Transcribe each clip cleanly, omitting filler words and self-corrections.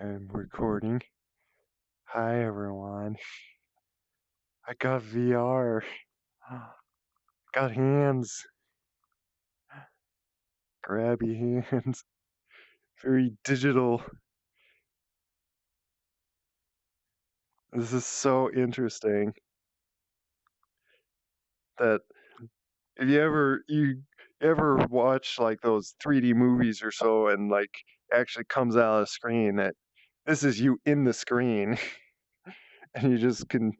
I'm recording. Hi everyone. I got VR. Got hands. Grabby hands. Very digital. This is so interesting that if you ever watch like those 3D movies or so and like actually comes out of the screen that this is you in the screen and you just can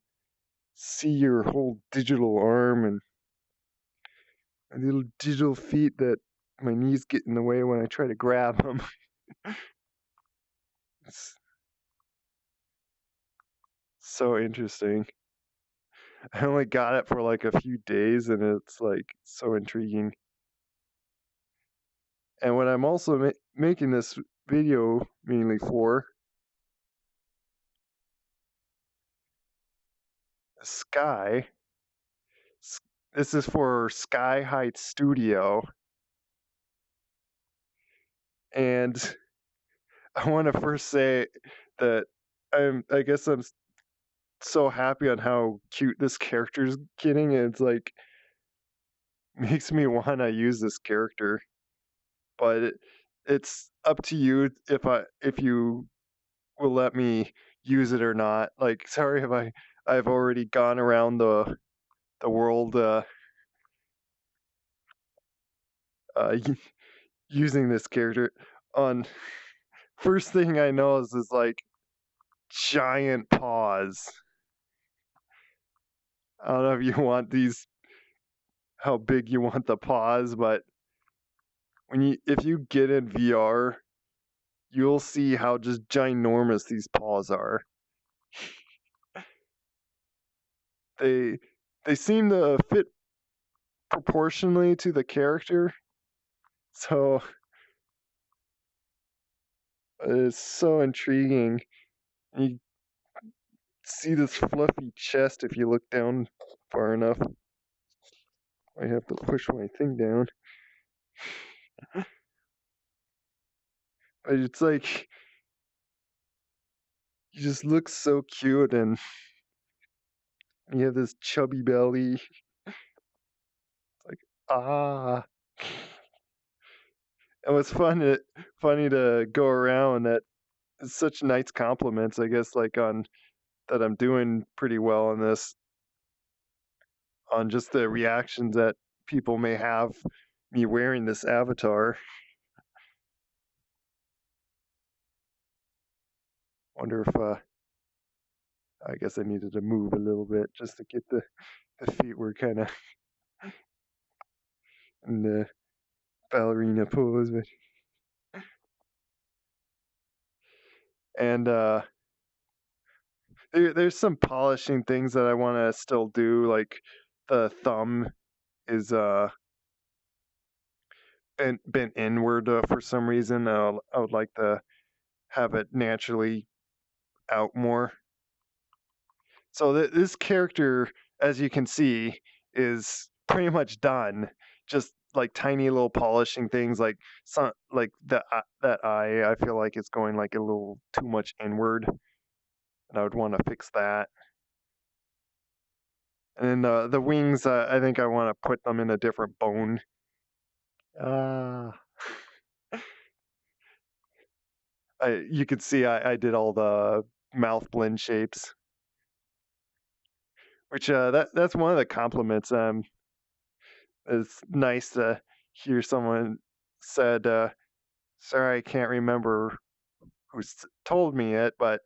see your whole digital arm and my little digital feet that my knees get in the way when I try to grab them. It's so interesting. I only got it for like a few days and it's like so intriguing. And what I'm also making this video mainly for is Skye. This is for Skye Heights Studio. And I want to first say that I guess I'm so happy on how cute this character's getting. It's like makes me want to use this character. But it's up to you if you will let me use it or not. Like, sorry if I've already gone around the world uh, using this character. On first thing I know is like giant paws. I don't know if you want these, how big you want the paws, but if you get in VR, you'll see how just ginormous these paws are. They they seem to fit proportionally to the character. So it's so intriguing. You see this fluffy chest if you look down far enough. I have to push my thing down. But it's like you just look so cute and you have this chubby belly. Like ah. It was funny to go around that it's such nice compliments, I guess, like on that I'm doing pretty well on this, on just the reactions that people may have me wearing this avatar. Wonder if I guess I needed to move a little bit just to get the feet were kind of in the ballerina pose, but and there's some polishing things that I want to still do, like the thumb is bent inward for some reason. I would like to have it naturally out more. So this character, as you can see, is pretty much done. Just like tiny little polishing things, like some like that eye. I feel like it's going like a little too much inward, and I would want to fix that. And the wings, I think I want to put them in a different bone. Ah, you could see I did all the mouth blend shapes, which that's one of the compliments. It's nice to hear someone said, "Sorry, I can't remember who told me it, but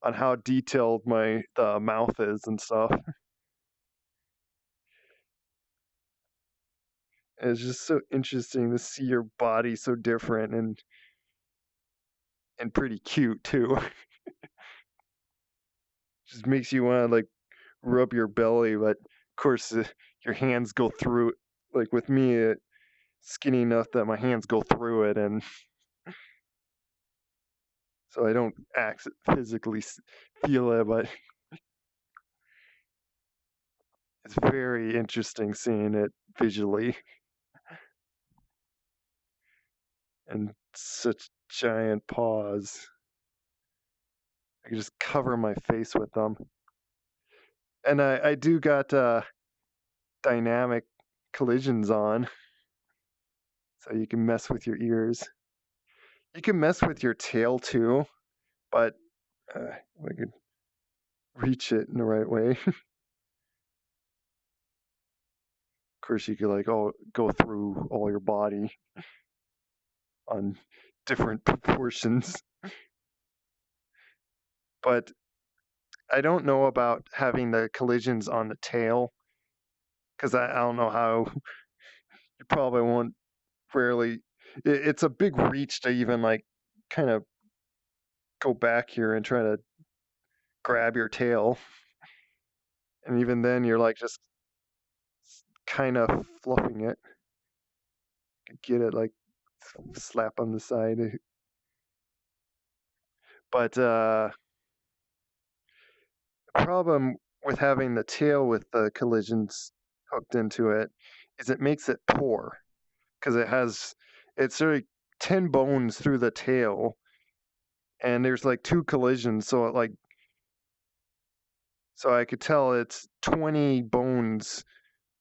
on how detailed the mouth is and stuff." It's just so interesting to see your body so different and pretty cute too. Just makes you want to like rub your belly, but of course your hands go through. Like with me, skinny enough that my hands go through it, and so I don't physically feel it, but it's very interesting seeing it visually and such giant paws. I can just cover my face with them. And I do got dynamic collisions on, so you can mess with your ears. You can mess with your tail too, but I could reach it in the right way. Of course, you could like go through all your body on different proportions. But I don't know about having the collisions on the tail because I don't know how you probably won't rarely. It's a big reach to even like kind of go back here and try to grab your tail. And even then, you're like just kind of fluffing it. Get it like slap on the side. But the problem with having the tail with the collisions hooked into it is it makes it poor because it's sort of 10 bones through the tail and there's like 2 collisions, so I could tell it's 20 bones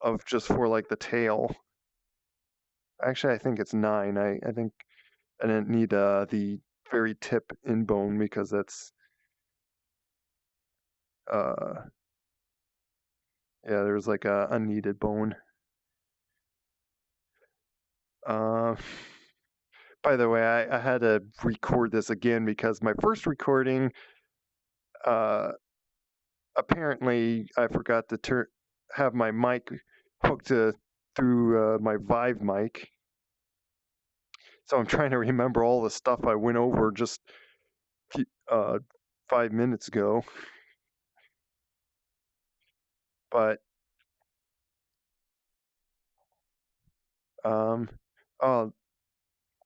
of just for like the tail. Actually, I think it's 9. I think I didn't need the very tip in bone because that's uh yeah, there's like a unneeded bone. Uh, by the way, I had to record this again because my first recording, uh, apparently I forgot to have my mic hooked through my Vive mic. So I'm trying to remember all the stuff I went over just 5 minutes ago. But I'll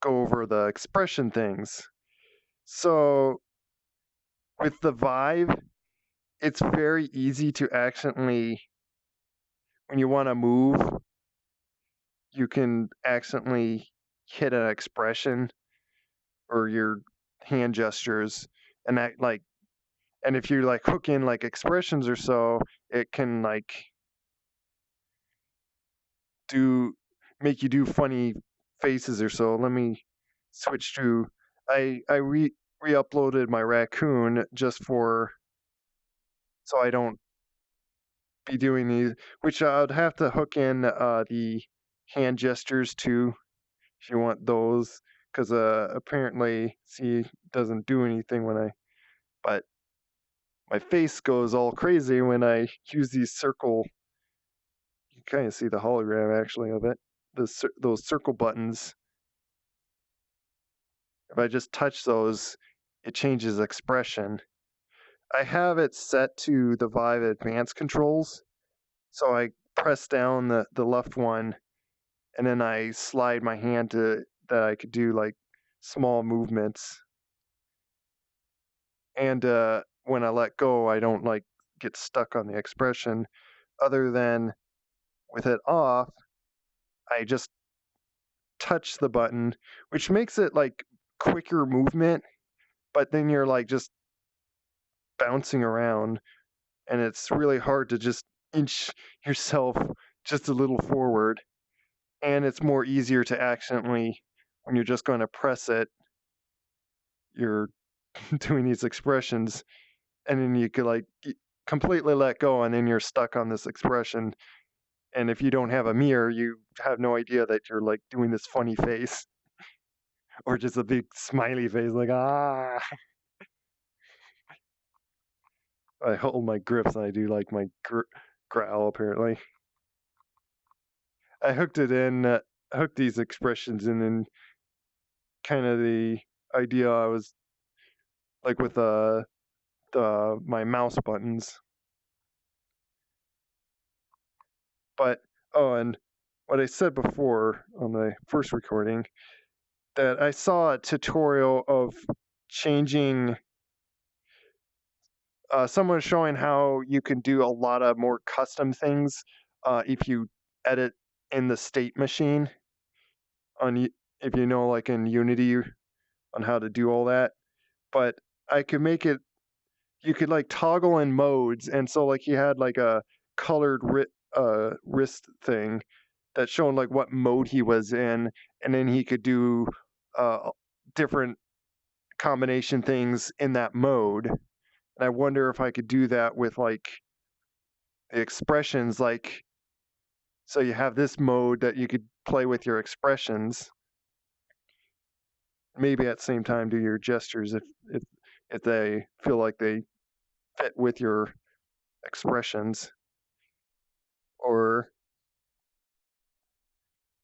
go over the expression things. So with the Vive, it's very easy to accidentally, when you want to move, you can accidentally hit an expression or your hand gestures and that like and if you like hook in like expressions or so, it can like do make you do funny faces or so. Let me switch to I re-uploaded my raccoon just for so I don't be doing these, which I'd have to hook in the hand gestures too if you want those, because apparently see doesn't do anything when but my face goes all crazy when I use these circle. You can kind of see the hologram actually of it. Those circle buttons. If I just touch those, it changes expression. I have it set to the Vive Advanced controls, so I press down the left one, and then I slide my hand to that I could do like small movements. And when I let go, I don't like get stuck on the expression. Other than with it off, I just touch the button, which makes it like quicker movement, but then you're like just bouncing around, and it's really hard to just inch yourself just a little forward. And it's more easier to accidentally, when you're just going to press it, you're doing these expressions, and then you could like completely let go, and then you're stuck on this expression. And if you don't have a mirror, you have no idea that you're like doing this funny face or just a big smiley face, like ah. I hold my grips and I do like my growl. Apparently, I hooked it in, hooked these expressions in, and kind of the idea I was like with the my mouse buttons. But oh, and what I said before on the first recording, that I saw a tutorial of changing. Someone showing how you can do a lot of more custom things if you edit in the state machine if you know like in Unity on how to do all that. But I could make it you could like toggle in modes, and so like he had like a colored wrist thing that showed like what mode he was in, and then he could do different combination things in that mode. And I wonder if I could do that with like the expressions, like so you have this mode that you could play with your expressions. Maybe at the same time do your gestures if they feel like they fit with your expressions, or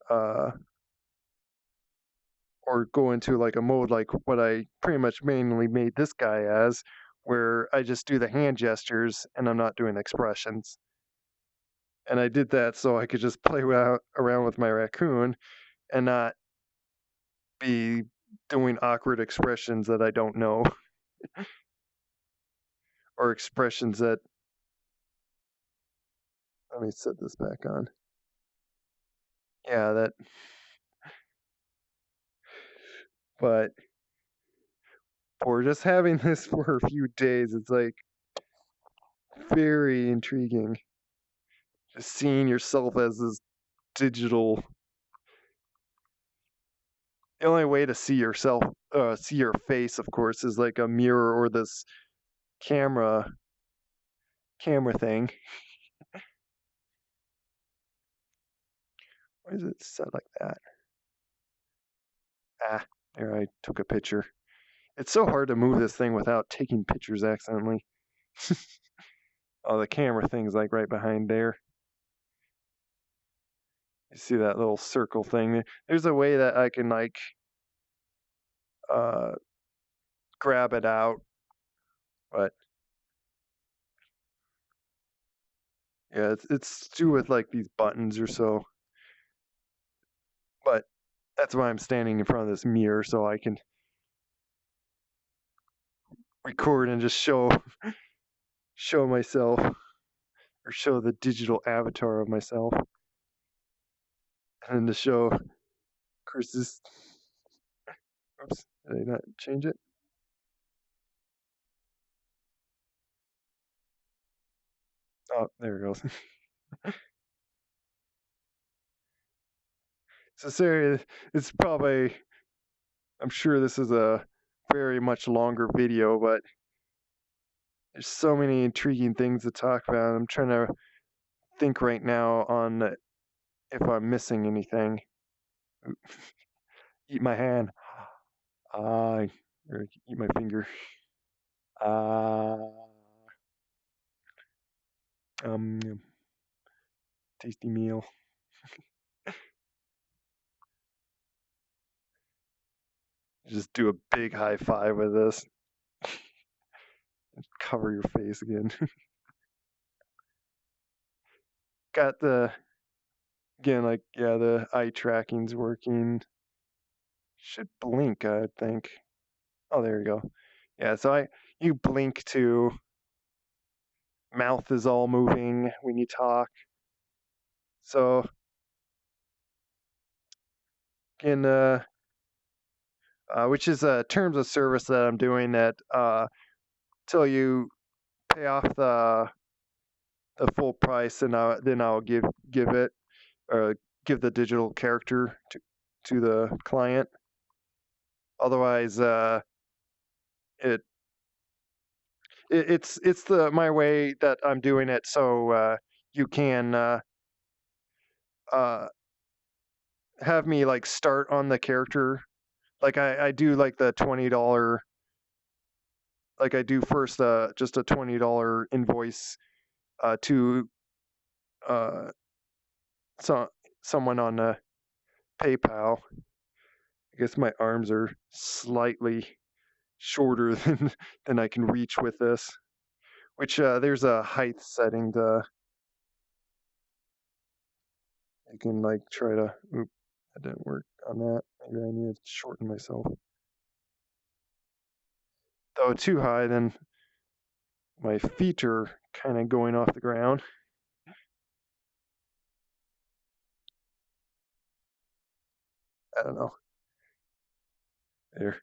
uh, or go into like a mode like what I pretty much mainly made this guy as, where I just do the hand gestures and I'm not doing expressions. And I did that so I could just play around with my raccoon and not be doing awkward expressions that I don't know, or expressions that. Let me set this back on. Yeah, that. But for just having this for a few days, it's like very intriguing. Just seeing yourself as this digital. The only way to see yourself, see your face, of course, is like a mirror or this camera thing. Why is it set like that? Ah, there, I took a picture. It's so hard to move this thing without taking pictures accidentally. Oh, the camera thing's like right behind there. You see that little circle thing? There's a way that I can like uh, grab it out, but yeah, it's to do with like these buttons or so. But that's why I'm standing in front of this mirror, so I can record and just show myself, or show the digital avatar of myself, and to show Chris's. Oops, did I not change it? Oh, there it goes. So sorry, it's probably. I'm sure this is a very much longer video, but there's so many intriguing things to talk about. I'm trying to think right now on if I'm missing anything. Eat my hand. Or eat my finger. Ah, um, tasty meal. Just do a big high five with this. Cover your face again. Got the again, like, yeah, the eye tracking's working. Should blink, I think. Oh, there you go. Yeah, so you blink too. Mouth is all moving when you talk. So in which is terms of service that I'm doing that till you pay off the full price, and then I'll give it, give the digital character to the client. Otherwise, it it's the my way that I'm doing it, so you can uh, have me like start on the character. Like I do like the $20. Like I do first just a $20 invoice to uh, so someone on PayPal. I guess my arms are slightly shorter than I can reach with this. Which there's a height setting to. I can like try to. Oop, that didn't work on that. Maybe I need to shorten myself. Though too high, then my feet are kind of going off the ground. I don't know. There,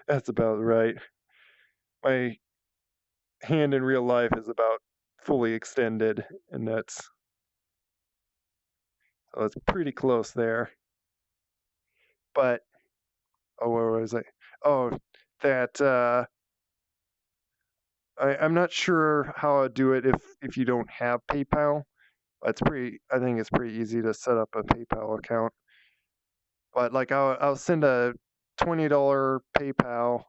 that's about right. My hand in real life is about fully extended, and it's pretty close there. But oh, where was I? Oh, that I'm not sure how I'd do it if you don't have PayPal. It's pretty. I think it's pretty easy to set up a PayPal account. But like I'll send a $20 PayPal.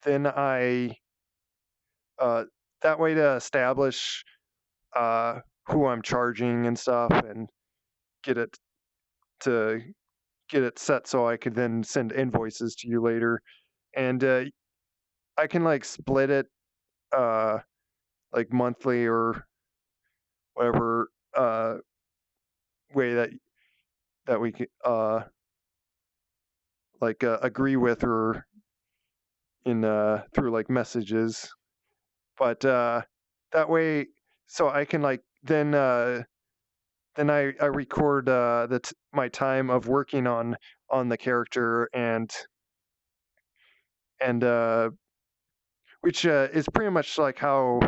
Then I uh, that way to establish who I'm charging and stuff, and get it to get it set so I could then send invoices to you later. And I can like split it uh, like monthly or whatever way that we can like agree with, or in through like messages. But that way, so I can like then I record my time of working on the character, and which is pretty much like how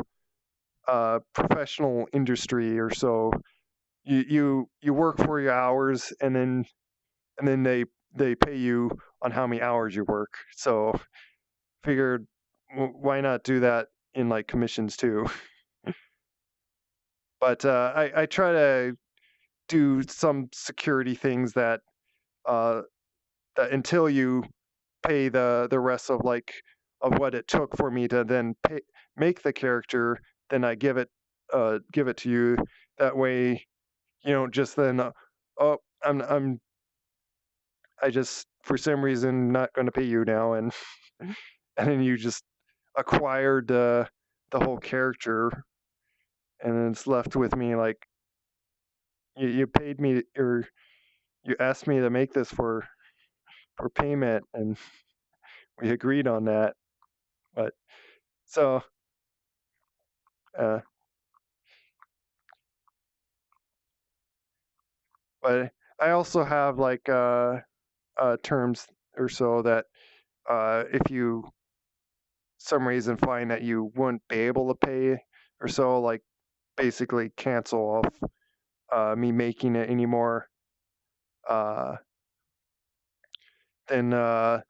professional industry or so. You work for your hours, and then they pay you on how many hours you work. So figured, why not do that in like commissions too? But I try to do some security things uh, that until you pay the rest of like of what it took for me to then make the character, then I give it to you. That way you don't just then oh, I'm I just for some reason not going to pay you now, and and then you just acquired the whole character, and then it's left with me like, you paid me, or you asked me to make this for payment, and we agreed on that. But so uh, but I also have like terms or so that if you some reason find that you wouldn't be able to pay or so, like basically cancel off me making it anymore, uh, then I've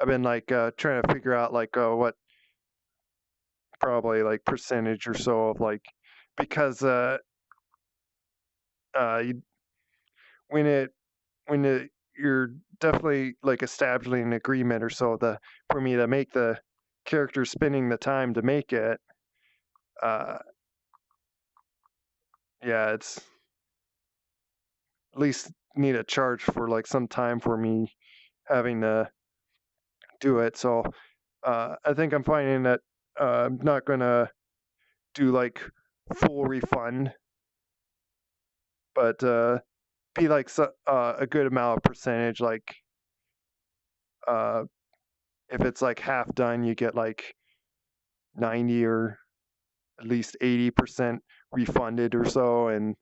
been like trying to figure out like what probably like percentage or so of like, because you, when it when it you're definitely like establishing an agreement or so, the for me to make the character spending the time to make it, uh yeah, it's at least need a charge for like some time for me having to do it. So I think I'm finding that I'm not gonna do like full refund, but be like a good amount of percentage. Like uh, if it's like half done, you get like 90 or at least 80% refunded or so, and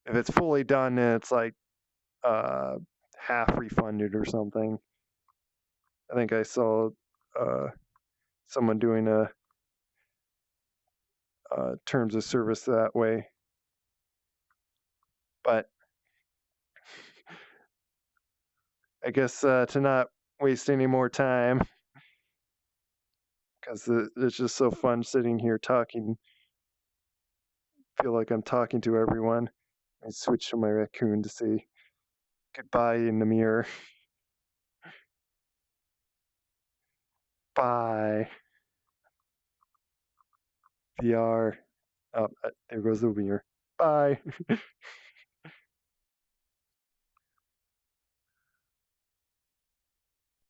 if it's fully done, then it's like uh, half refunded or something. I think I saw uh, someone doing a terms of service that way. But I guess to not waste any more time, because it's just so fun sitting here talking. Feel like I'm talking to everyone. I switch to my raccoon to say goodbye in the mirror. Bye. VR. Oh, there goes the mirror. Bye.